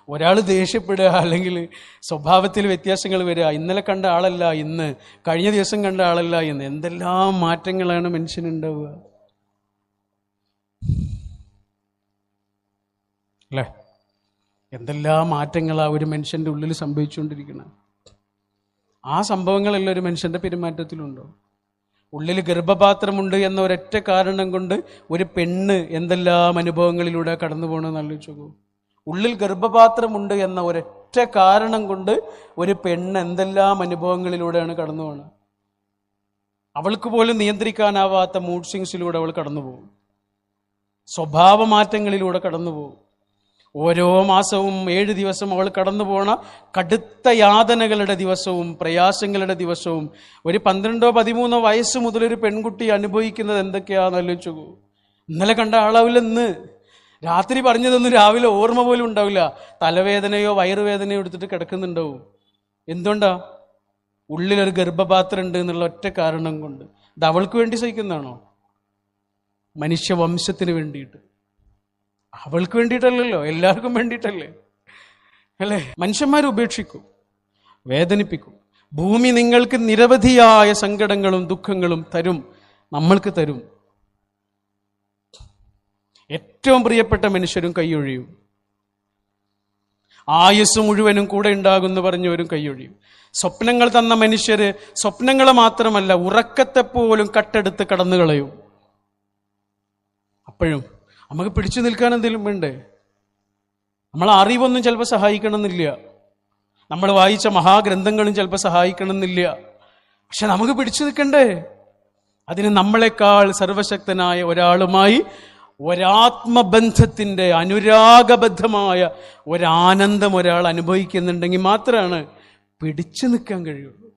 ഒരാൾ ദേഷ്യപ്പെടുക, അല്ലെങ്കിൽ സ്വഭാവത്തിൽ വ്യത്യാസങ്ങൾ വരിക, ഇന്നലെ കണ്ട ആളല്ല ഇന്ന്, കഴിഞ്ഞ ദിവസം കണ്ട ആളല്ല ഇന്ന്, എന്തെല്ലാം മാറ്റങ്ങളാണ് മനുഷ്യനുണ്ടാവുക അല്ലേ? എന്തെല്ലാം മാറ്റങ്ങളാ ഒരു മനുഷ്യന്റെ ഉള്ളിൽ സംഭവിച്ചുകൊണ്ടിരിക്കുന്നത്. ആ സംഭവങ്ങളെല്ലാം ഒരു മനുഷ്യന്റെ പെരുമാറ്റത്തിലുണ്ടോ? ഉള്ളിൽ ഗർഭപാത്രമുണ്ട് എന്ന ഒരൊറ്റ കാരണം കൊണ്ട് ഒരു പെണ്ണ് എന്തെല്ലാം അനുഭവങ്ങളിലൂടെ കടന്നു പോകണമെന്ന് ആലോചിച്ചു നോക്കൂ. ഉള്ളിൽ ഗർഭപാത്രമുണ്ട് എന്ന ഒരൊറ്റ കാരണം കൊണ്ട് ഒരു പെണ്ണ് എന്തെല്ലാം അനുഭവങ്ങളിലൂടെയാണ് കടന്നു പോകുന്നത്. അവൾക്ക് പോലും നിയന്ത്രിക്കാനാവാത്ത മൂഡ് സ്വിങ്സിലൂടെ അവൾ കടന്നു പോകും. സ്വഭാവമാറ്റങ്ങളിലൂടെ കടന്നു പോകും. ഓരോ മാസവും 7 ദിവസം അവൾ കടന്നു പോണ കടുത്ത യാതനകളുടെ ദിവസവും പ്രയാസങ്ങളുടെ ദിവസവും ഒരു 12-13 വയസ്സ് മുതൽ ഒരു പെൺകുട്ടി അനുഭവിക്കുന്നത് എന്തൊക്കെയാണെന്ന് ആലോചിച്ചു. ഇന്നലെ കണ്ട ആളാവില്ല ഇന്ന്. രാത്രി പറഞ്ഞതൊന്നും രാവിലെ ഓർമ്മ പോലും ഉണ്ടാവില്ല. തലവേദനയോ വയറുവേദനയോ എടുത്തിട്ട് കിടക്കുന്നുണ്ടാവും. എന്തുകൊണ്ടാ? ഉള്ളിലൊരു ഗർഭപാത്രം ഉണ്ട് എന്നുള്ള ഒറ്റ കാരണം കൊണ്ട്. ഇത് അവൾക്ക് വേണ്ടി സഹിക്കുന്നതാണോ? മനുഷ്യവംശത്തിന് വേണ്ടിയിട്ട്. അവൾക്ക് വേണ്ടിയിട്ടല്ലല്ലോ, എല്ലാവർക്കും വേണ്ടിയിട്ടല്ലേ അല്ലേ? മനുഷ്യന്മാരെ ഉപേക്ഷിക്കും, വേദനിപ്പിക്കും. ഭൂമി നിങ്ങൾക്ക് നിരവധിയായ സങ്കടങ്ങളും ദുഃഖങ്ങളും തരും, നമ്മൾക്ക് തരും. ഏറ്റവും പ്രിയപ്പെട്ട മനുഷ്യരും കൈയൊഴിയും. ആയുസ് മുഴുവനും കൂടെ ഉണ്ടാകുമെന്ന് പറഞ്ഞവരും കൈയൊഴിയും. സ്വപ്നങ്ങൾ തന്ന മനുഷ്യര് സ്വപ്നങ്ങളെ മാത്രമല്ല ഉറക്കത്തെപ്പോലും കട്ടെടുത്ത് കടന്നു കളയും. അപ്പോഴും നമുക്ക് പിടിച്ചു നിൽക്കാൻ എന്തെങ്കിലും വേണ്ടേ? നമ്മളെ അറിവൊന്നും ചിലപ്പോൾ സഹായിക്കണമെന്നില്ല, നമ്മൾ വായിച്ച മഹാഗ്രന്ഥങ്ങളും ചിലപ്പോൾ സഹായിക്കണമെന്നില്ല. പക്ഷെ നമുക്ക് പിടിച്ചു നിൽക്കണ്ടേ? അതിന് നമ്മളെക്കാൾ സർവശക്തനായ ഒരാളുമായി ഒരാത്മബന്ധത്തിന്റെ അനുരാഗബദ്ധമായ ഒരാനന്ദം ഒരാൾ അനുഭവിക്കുന്നുണ്ടെങ്കിൽ മാത്രമാണ് പിടിച്ചു നിൽക്കാൻ കഴിയുള്ളൂ.